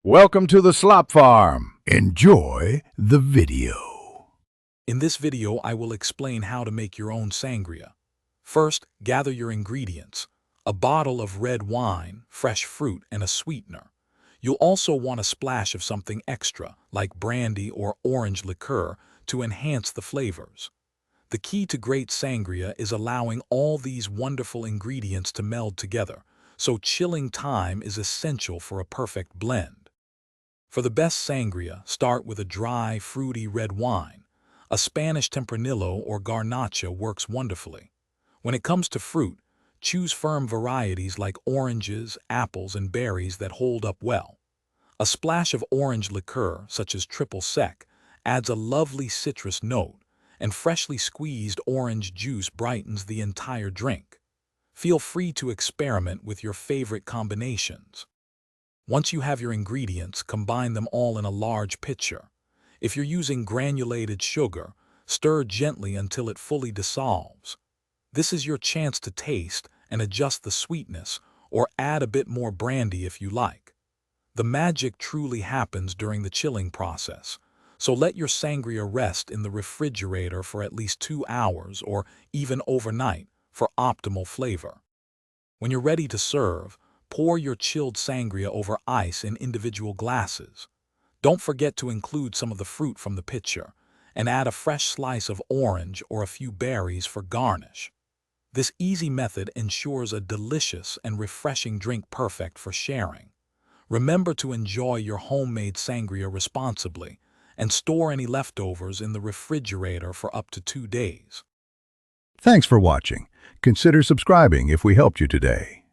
Welcome to the Slop Farm. Enjoy the video. In this video, I will explain how to make your own sangria. First, gather your ingredients: a bottle of red wine, fresh fruit, and a sweetener. You'll also want a splash of something extra, like brandy or orange liqueur, to enhance the flavors. The key to great sangria is allowing all these wonderful ingredients to meld together, so chilling time is essential for a perfect blend. For the best sangria, start with a dry, fruity red wine. A Spanish Tempranillo or Garnacha works wonderfully. When it comes to fruit, choose firm varieties like oranges, apples, and berries that hold up well. A splash of orange liqueur, such as triple sec, adds a lovely citrus note, and freshly squeezed orange juice brightens the entire drink. Feel free to experiment with your favorite combinations. Once you have your ingredients, combine them all in a large pitcher. If you're using granulated sugar, stir gently until it fully dissolves. This is your chance to taste and adjust the sweetness, or add a bit more brandy if you like. The magic truly happens during the chilling process, so let your sangria rest in the refrigerator for at least 2 hours or even overnight for optimal flavor. When you're ready to serve, pour your chilled sangria over ice in individual glasses. Don't forget to include some of the fruit from the pitcher, and add a fresh slice of orange or a few berries for garnish. This easy method ensures a delicious and refreshing drink perfect for sharing. Remember to enjoy your homemade sangria responsibly, and store any leftovers in the refrigerator for up to 2 days. Thanks for watching. Consider subscribing if we helped you today.